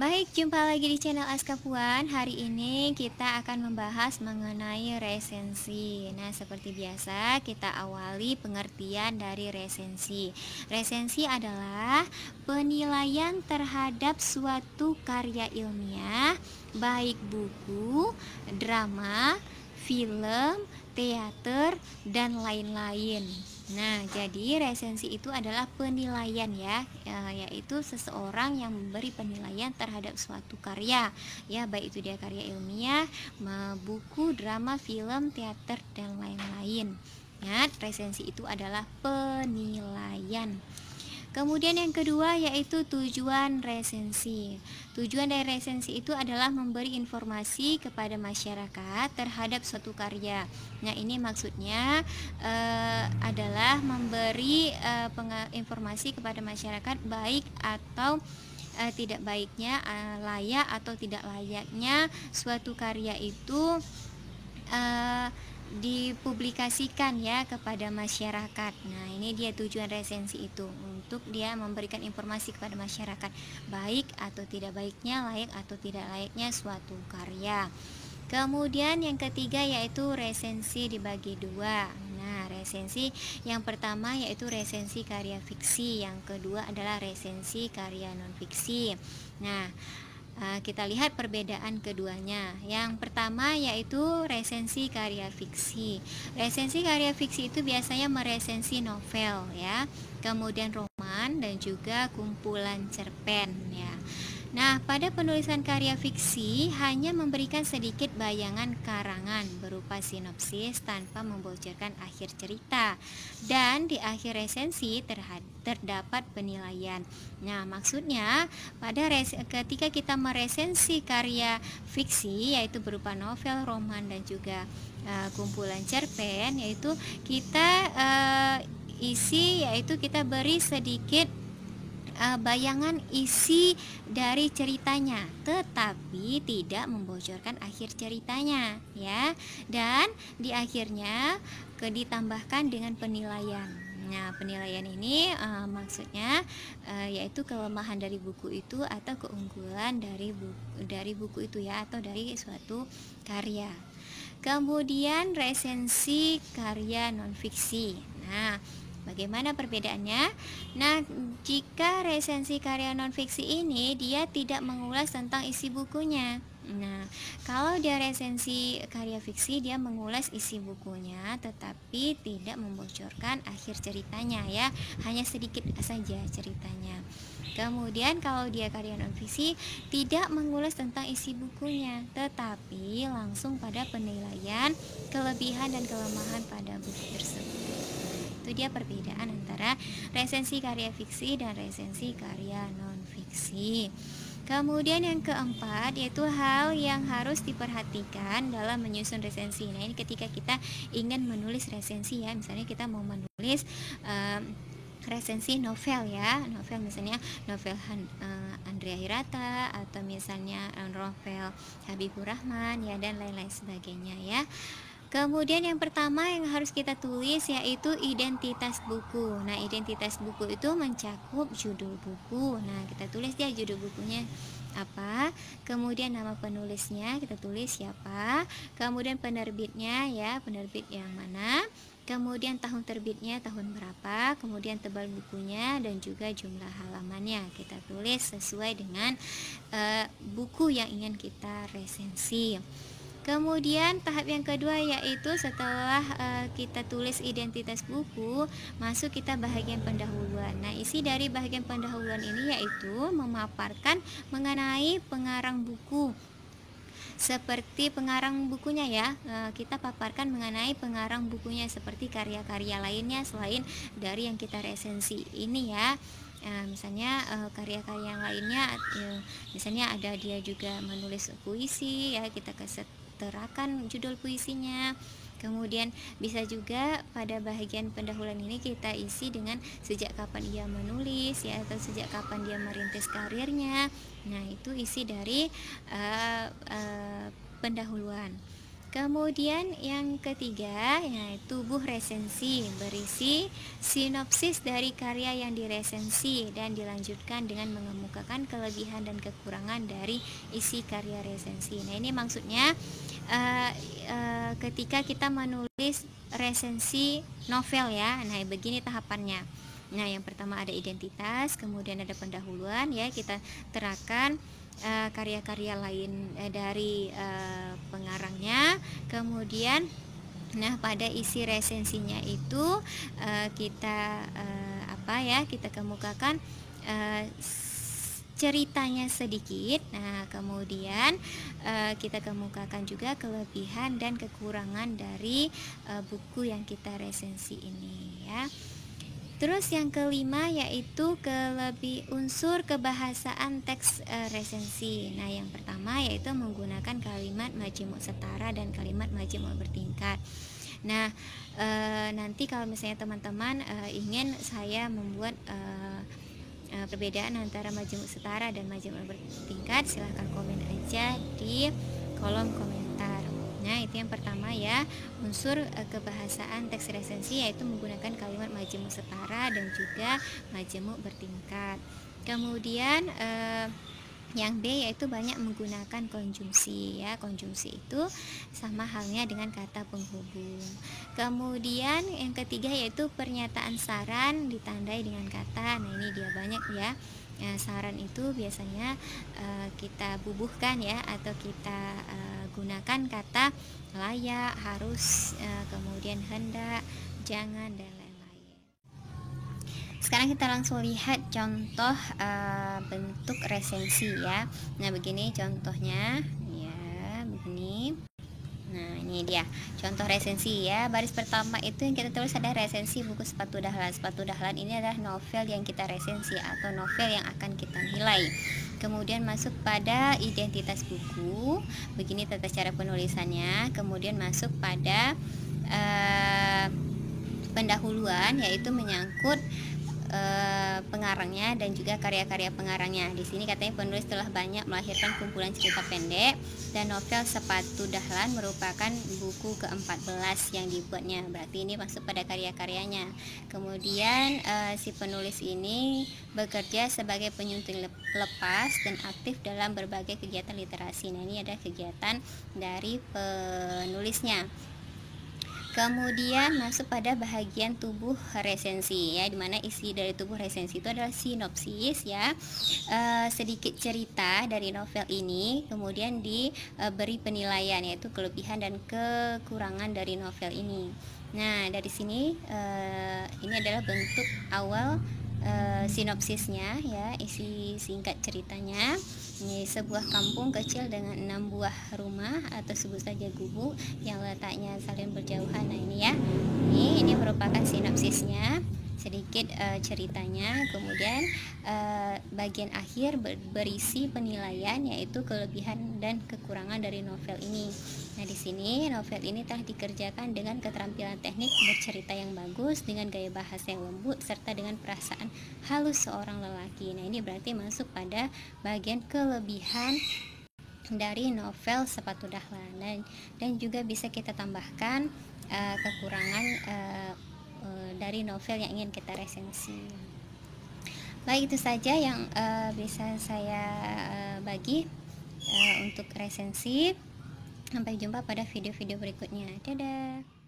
Baik, jumpa lagi di channel Aska Puan. Hari ini kita akan membahas mengenai resensi. Nah, seperti biasa, kita awali pengertian dari resensi. Resensi adalah penilaian terhadap suatu karya ilmiah, baik buku, drama, film, teater, dan lain-lain. Nah, jadi resensi itu adalah penilaian ya, yaitu seseorang yang memberi penilaian terhadap suatu karya, ya baik itu dia karya ilmiah, buku, drama, film, teater, dan lain-lain. Ya, resensi itu adalah penilaian. Kemudian yang kedua yaitu tujuan resensi. Tujuan dari resensi itu adalah memberi informasi kepada masyarakat terhadap suatu karya. Nah, ini maksudnya adalah memberi informasi kepada masyarakat baik atau tidak baiknya, layak atau tidak layaknya suatu karya itu dipublikasikan ya kepada masyarakat. Nah, ini dia tujuan resensi itu, untuk dia memberikan informasi kepada masyarakat baik atau tidak baiknya, layak atau tidak layaknya suatu karya. Kemudian yang ketiga yaitu resensi dibagi dua. Nah, resensi yang pertama yaitu resensi karya fiksi, yang kedua adalah resensi karya non-fiksi. Nah, kita lihat perbedaan keduanya. Yang pertama yaitu resensi karya fiksi. Resensi karya fiksi itu biasanya meresensi novel ya, kemudian roman dan juga kumpulan cerpen ya. Nah, pada penulisan karya fiksi hanya memberikan sedikit bayangan karangan berupa sinopsis tanpa membocorkan akhir cerita. Dan di akhir resensi terdapat penilaian. Nah, maksudnya ketika kita meresensi karya fiksi yaitu berupa novel, roman dan juga kumpulan cerpen, yaitu kita isi yaitu kita beri sedikit bayangan isi dari ceritanya, tetapi tidak membocorkan akhir ceritanya ya. Dan di akhirnya ditambahkan dengan penilaian. Nah, penilaian ini maksudnya yaitu kelemahan dari buku itu atau keunggulan dari buku itu ya, atau dari suatu karya. Kemudian resensi karya non-fiksi. Nah, bagaimana perbedaannya? Nah, jika resensi karya non-fiksi ini dia tidak mengulas tentang isi bukunya. Nah, kalau dia resensi karya fiksi dia mengulas isi bukunya tetapi tidak membocorkan akhir ceritanya ya, hanya sedikit saja ceritanya. Kemudian kalau dia karya non-fiksi tidak mengulas tentang isi bukunya tetapi langsung pada penilaian kelebihan dan kelemahan pada buku tersebut. Itu dia perbedaan antara resensi karya fiksi dan resensi karya non-fiksi. Kemudian yang keempat yaitu hal yang harus diperhatikan dalam menyusun resensi. Nah, ini ketika kita ingin menulis resensi ya, misalnya kita mau menulis resensi novel ya, novel misalnya novel Andrea Hirata atau misalnya novel Habibur Rahman ya, dan lain-lain sebagainya ya. Kemudian yang pertama yang harus kita tulis yaitu identitas buku. Nah, identitas buku itu mencakup judul buku. Nah, kita tulis dia judul bukunya apa, kemudian nama penulisnya kita tulis siapa, kemudian penerbitnya ya, penerbit yang mana, kemudian tahun terbitnya tahun berapa, kemudian tebal bukunya dan juga jumlah halamannya kita tulis sesuai dengan buku yang ingin kita resensi. Kemudian tahap yang kedua yaitu setelah kita tulis identitas buku, masuk kita bahagian pendahuluan. Nah, isi dari bahagian pendahuluan ini yaitu memaparkan mengenai pengarang buku. Seperti pengarang bukunya ya, kita paparkan mengenai pengarang bukunya seperti karya-karya lainnya selain dari yang kita resensi ini ya. Misalnya karya-karya yang lainnya, misalnya ada dia juga menulis puisi ya, kita terakan judul puisinya. Kemudian bisa juga pada bahagian pendahuluan ini kita isi dengan sejak kapan ia menulis ya, atau sejak kapan dia merintis karirnya. Nah, itu isi dari pendahuluan. Kemudian yang ketiga, yaitu tubuh resensi berisi sinopsis dari karya yang diresensi dan dilanjutkan dengan mengemukakan kelebihan dan kekurangan dari isi karya resensi. Nah, ini maksudnya eh, ketika kita menulis resensi novel ya. Nah, begini tahapannya. Nah, yang pertama ada identitas, kemudian ada pendahuluan ya, kita terapkan karya-karya lain dari pengarangnya. Kemudian pada isi resensinya itu kita kita kemukakan ceritanya sedikit. Nah, kemudian kita kemukakan juga kelebihan dan kekurangan dari buku yang kita resensi ini ya. Terus yang kelima yaitu unsur kebahasaan teks resensi. Nah, yang pertama yaitu menggunakan kalimat majemuk setara dan kalimat majemuk bertingkat. Nah, nanti kalau misalnya teman-teman ingin saya membuat perbedaan antara majemuk setara dan majemuk bertingkat, silahkan komen aja di kolom komentar. Nah, itu yang pertama ya, unsur kebahasaan teks resensi yaitu menggunakan kalimat majemuk setara dan juga majemuk bertingkat. Kemudian yang B yaitu banyak menggunakan konjungsi ya. Konjungsi itu sama halnya dengan kata penghubung. Kemudian yang ketiga yaitu pernyataan saran ditandai dengan kata. Nah, ini dia banyak ya. Saran itu biasanya kita bubuhkan ya, atau kita gunakan kata layak, harus, kemudian hendak, jangan, dan lain-lain. Sekarang kita langsung lihat contoh bentuk resensi ya. Nah, begini contohnya ya, begini. Nah, ini dia contoh resensi ya. Baris pertama itu yang kita tulis ada resensi buku Sepatu Dahlan. Sepatu Dahlan ini adalah novel yang kita resensi atau novel yang akan kita nilai. Kemudian masuk pada identitas buku. Begini tata cara penulisannya. Kemudian masuk pada pendahuluan, yaitu menyangkut pengarangnya dan juga karya-karya pengarangnya. Di sini katanya penulis telah banyak melahirkan kumpulan cerita pendek dan novel Sepatu Dahlan merupakan buku ke-14 yang dibuatnya. Berarti ini masuk pada karya-karyanya. Kemudian si penulis ini bekerja sebagai penyunting lepas dan aktif dalam berbagai kegiatan literasi. Nah, ini ada kegiatan dari penulisnya. Kemudian masuk pada bahagian tubuh resensi ya, dimana isi dari tubuh resensi itu adalah sinopsis ya, sedikit cerita dari novel ini, kemudian diberi penilaian yaitu kelebihan dan kekurangan dari novel ini. Nah, dari sini ini adalah bentuk awal sinopsisnya ya, isi singkat ceritanya. Ini sebuah kampung kecil dengan 6 buah rumah atau sebut saja gubuk yang letaknya saling berjauhan. Nah, ini ya, ini merupakan sinopsisnya, sedikit ceritanya. Kemudian bagian akhir berisi penilaian yaitu kelebihan dan kekurangan dari novel ini. Nah, di sini novel ini telah dikerjakan dengan keterampilan teknik bercerita yang bagus, dengan gaya bahasa yang lembut, serta dengan perasaan halus seorang lelaki. Nah, ini berarti masuk pada bagian kelebihan dari novel Sepatu Dahlan, dan juga bisa kita tambahkan kekurangan dari novel yang ingin kita resensi. Baik, itu saja yang bisa saya bagi untuk resensi. Sampai jumpa pada video-video berikutnya. Dadah.